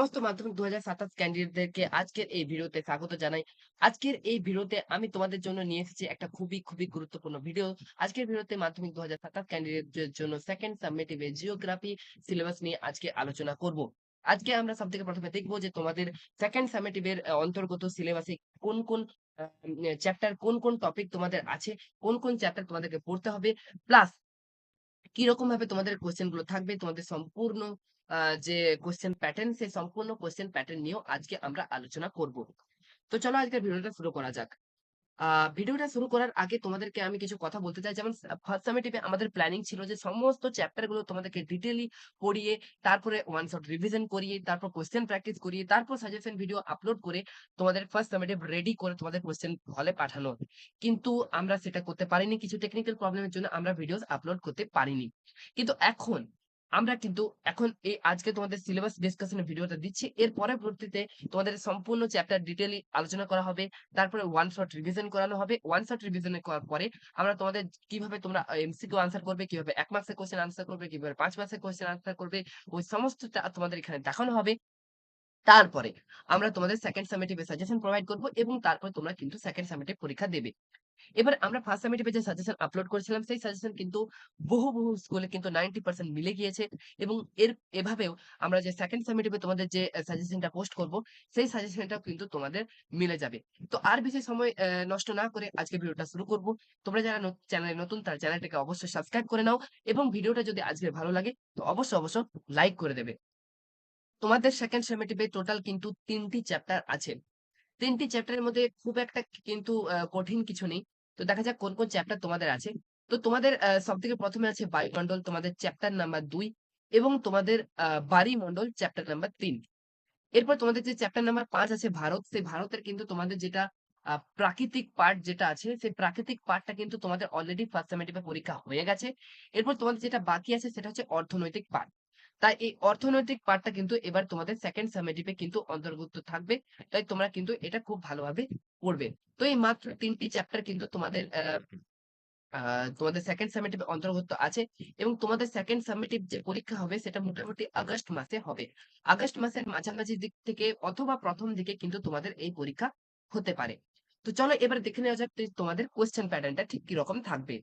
সমস্ত মাধ্যমিক ২০২৭ ক্যান্ডিডেটদেরকে আজকের এই ভিডিওতে স্বাগত জানাই। আজকের এই ভিডিওতে আমি তোমাদের জন্য নিয়ে এসেছি একটা খুবই গুরুত্বপূর্ণ ভিডিও। আজকের ভিডিওতে মাধ্যমিক ২০২৭ ক্যান্ডিডেটদের জন্য সেকেন্ড সামেটিভ এ জিওগ্রাফি সিলেবাস নিয়ে আজকে আলোচনা করব। আজকে আমরা সবথেকে ১ম এ দেখব যে তোমাদের সেকেন্ড সামেটিভ এর অন্তর্গত সিলেবাসে কোন আ চ্যাপ্টার কোন টপিক তোমাদের আছে, কোন চ্যাপ্টার তোমাদেরকে পড়তে হবে। প্লাস কিরকম ভাবে তোমাদের কোয়েশ্চেন গুলো থাকবে, তোমাদের সম্পূর্ণ যে কোয়েশ্চেন প্যাটার্ন, সেই সম্পূর্ণ কোয়েশ্চেন প্যাটার্ন নিয়েও আজকে আমরা আলোচনা করব। তো চলো আজকের ভিডিওটা শুরু করা যাক। ভিডিওটা শুরু করার আগে তোমাদেরকে আমি কিছু কথা বলতে চাই। যেমন ফার্স্ট সামেটিভে আমাদের প্ল্যানিং ছিল যে সমস্ত চ্যাপ্টার গুলো তোমাদেরকে ডিটেইলি পড়িয়ে, তারপরে ওয়ান শট রিভিশন করিয়ে, তারপর কোয়েশ্চেন প্র্যাকটিস করিয়ে, তারপর সাজেশন ভিডিও আপলোড করে তোমাদের ফার্স্ট সামেটিভ রেডি করে তোমাদের কোয়েশ্চেন হলে পাঠানো। কিন্তু আমরা সেটা করতে পারিনি। কিছু টেকনিক্যাল প্রবলেমের জন্য আমরা ভিডিওস আপলোড করতে পারিনি। কিন্তু এখন এই আজকে তোমাদের সিলেবাস ডিসকাশনের ভিডিওটা দিচ্ছি। এর পরবর্তীতে তোমাদের সম্পূর্ণ চ্যাপ্টার ডিটেইলি আলোচনা করা হবে। তারপরে ওয়ান শট রিভিশন করানো হবে। ওয়ান শট রিভিশন করার পরে আমরা তোমাদের কিভাবে তোমরা এমসিকিউ আনসার করবে, কিভাবে ১ মার্কসের কোয়েশ্চেন আনসার করবে, কিভাবে ৫ মার্কসের কোয়েশ্চেন আনসার করবে, ওই সমস্তটা তোমাদের এখানে দেখানো হবে। তারপরে আমরা তোমাদের সেকেন্ড সামেটিভ এর সাজেশন প্রোভাইড করব এবং তারপরে তোমরা কিন্তু সেকেন্ড সামেটিভ পরীক্ষা দেবে। এবার আমরা ফার্স্ট সামেটিভ এ যে সাজেশন আপলোড করেছিলাম, সেই সাজেশন কিন্তু বহু স্কুলে কিন্তু 90% মিলে গিয়েছে এবং এভাবেও আমরা যে সেকেন্ড সামেটিভ এ তোমাদের যে সাজেশনটা পোস্ট করব, সেই সাজেশনটাও কিন্তু তোমাদের মিলে যাবে। তো আর বেশি সময় নষ্ট না করে আজকে ভিডিওটা শুরু করব। তোমরা যারা চ্যানেলে নতুন তারা চ্যানেলটাকে অবশ্যই সাবস্ক্রাইব করে নাও এবং ভিডিওটা যদি আজকে ভালো লাগে তো অবশ্যই লাইক করে দেবে। তোমাদের সেকেন্ড সামেটিভ এ টোটাল কিন্তু ৩ টি চ্যাপ্টার আছে। ৩ টি চ্যাপ্টারের মধ্যে খুব একটা কিন্তু কঠিন কিছু নেই। তো দেখা যাক কোন চ্যাপ্টার তোমাদের আছে। তো তোমাদের সবথেকে ১ম এ আছে বায়ুমণ্ডল, তোমাদের চ্যাপ্টার নাম্বার ২ এবং তোমাদের বায়ুমণ্ডল চ্যাপ্টার নাম্বার ৩। এরপর তোমাদের যে চ্যাপ্টার নাম্বার ৫ আছে ভারত, সেই ভারতের কিন্তু তোমাদের যেটা প্রাকৃতিক পার্ট যেটা আছে, সেই প্রাকৃতিক পার্টটা কিন্তু তোমাদের অলরেডি ফার্স্ট সামেটিভ এ পরীক্ষা হয়ে গেছে। এরপর তোমাদের যেটা বাকি আছে সেটা হচ্ছে অর্থনৈতিক পার্ট। তাই এই অর্থনৈতিক পার্টটা কিন্তু এবার তোমাদের সেকেন্ড সামেটিভ এ কিন্তু অন্তর্ভুক্ত থাকবে। তাই তোমরা কিন্তু এটা খুব ভালোভাবে পড়বে। তো এই মাত্র ৩ টি চ্যাপ্টার কিন্তু তোমাদের তোমাদের সেকেন্ড সামেটিভ এ অন্তর্ভুক্ত আছে এবং তোমাদের সেকেন্ড সামেটিভ যে পরীক্ষা হবে সেটা মোটামুটি আগস্ট মাসে হবে। আগস্ট মাসের মাঝামাঝি দিক থেকে অথবা ১ম দিকে কিন্তু তোমাদের এই পরীক্ষা হতে পারে। তো চলো এবার দেখে নেওয়া যাক তোমাদের কোয়েশ্চেন প্যাটার্নটা ঠিক কিরকম থাকবে।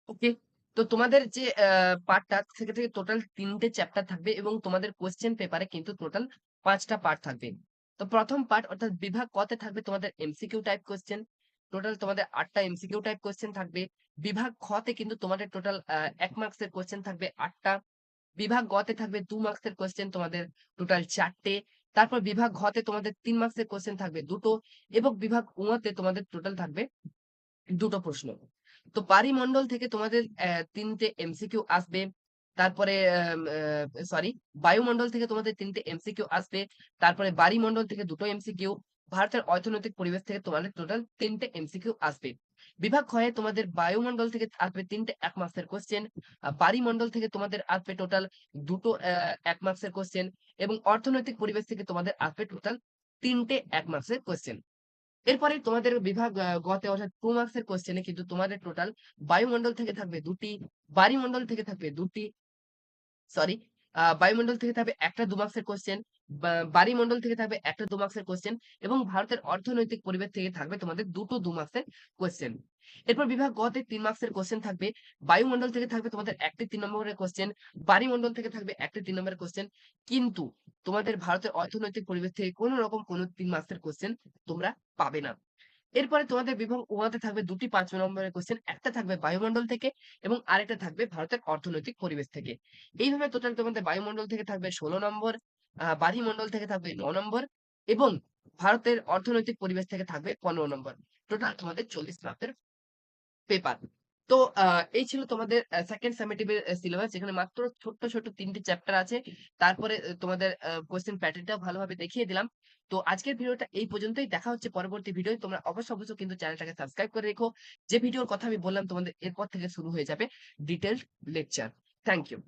ওকে। তো তোমাদের যে পার্টটা থেকে টোটাল ৩ টে চ্যাপ্টার থাকবে এবং তোমাদের কোয়েশ্চেন পেপারে কিন্তু টোটাল ৫ টা পার্ট থাকবে। তো ১ম পার্ট অর্থাৎ বিভাগ ক তে থাকবে তোমাদের এমসিকিউ টাইপ কোয়েশ্চেন। টোটাল তোমাদের ৮ টা এমসিকিউ টাইপ কোয়েশ্চেন থাকবে। বিভাগ খ তে কিন্তু তোমাদের টোটাল ১ মার্কসের কোয়েশ্চেন থাকবে ৮ টা। বিভাগ গ তে থাকবে ২ মার্কসের কোয়েশ্চেন তোমাদের টোটাল ৪ টে। তারপর বিভাগ ঘ তে তোমাদের ৩ মার্কসের কোয়েশ্চেন থাকবে ২ টো এবং বিভাগ ঙ তে তোমাদের টোটাল থাকবে ২ টো প্রশ্ন। তো বারিমণ্ডল থেকে তোমাদের ৩ টে এমসিকিউ আসবে। তারপরে সরি, বায়ুমণ্ডল থেকে তোমাদের ৩ টে এমসিকিউ আসবে। তারপরে বারিমণ্ডল থেকে ২ টো এমসিকিউ। ভারতের অর্থনৈতিক পরিবেশ থেকে তোমাদের টোটাল ৩ টে এমসিকিউ আসবে। বিভাগ খ এ তোমাদের বায়ুমণ্ডল থেকে আসবে ৩ টে ১ মার্কসের কোয়েশ্চেন। বারিমণ্ডল থেকে তোমাদের আসবে টোটাল ২ টো ১ মার্কসের কোয়েশ্চেন এবং অর্থনৈতিক পরিবেশ থেকে তোমাদের আসবে টোটাল ৩ টে ১ মার্কসের কোয়েশ্চেন। এরপরে তোমাদের বিভাগ গ তে অর্থাৎ 2 মার্কস এর কোয়েশ্চেন এ কিন্তু তোমাদের টোটাল বায়ুমণ্ডল থেকে থাকবে ২ টি, বারিমণ্ডল থেকে থাকবে ২ টি, সরি, বায়ুমণ্ডল থেকে থাকবে একটা ২ মার্কস এর কোয়েশ্চেন, বারিমণ্ডল থেকে থাকবে একটা ২ মার্কস এর কোয়েশ্চেন এবং ভারতের অর্থনৈতিক পরিবেশ থেকে থাকবে তোমাদের দুটো ২ মার্কস এর কোয়েশ্চেন। এরপর বিভাগ গ তে ৩ মার্কস এর কোয়েশ্চেন থাকবে। বায়ুমণ্ডল থেকে থাকবে তোমাদের একটি ৩ নম্বরের কোয়েশ্চেন, বারিমণ্ডল থেকে থাকবে একটি ৩ নম্বরের কোয়েশ্চেন। কিন্তু তোমাদের ভারতের অর্থনৈতিক পরিবেশ থেকে কোন রকম কোন ৩ মার্কস এর কোয়েশ্চেন তোমরা পাবে না। এরপরে তোমাদের বিভাগ ঙ তে থাকবে ২ টি ৫ নম্বরের কোয়েশ্চেন। একটা থাকবে বায়ুমণ্ডল থেকে এবং আরেকটা থাকবে ভারতের অর্থনৈতিক পরিবেশ থেকে। এইভাবে টোটাল তোমাদের বায়ুমণ্ডল থেকে থাকবে ১৬ নম্বর, বারিমণ্ডল থেকে থাকবে ৯ নম্বর এবং ভারতের অর্থনৈতিক পরিবেশ থেকে থাকবে ১৫ নম্বর। টোটাল তোমাদের ৪০ মার্কের পেপার। তো এই ছিল তোমাদের সেকেন্ড সামেটিভ এর সিলেবাস, যেখানে মাত্র ছোট্ট ৩ টি চ্যাপ্টার আছে। তারপরে তোমাদের কোয়েশ্চেন প্যাটার্নটাও ভালোভাবে দেখিয়ে দিলাম। তো আজকের ভিডিওটা এই পর্যন্তই। দেখা হচ্ছে পরবর্তী ভিডিওয়। তোমরা অবশ্যই কিন্তু চ্যানেলটাকে সাবস্ক্রাইব করে রেখো। যে ভিডিওর কথা আমি বললাম তোমাদের এরপর থেকে শুরু হয়ে যাবে ডিটেইলড লেকচার। Thank you.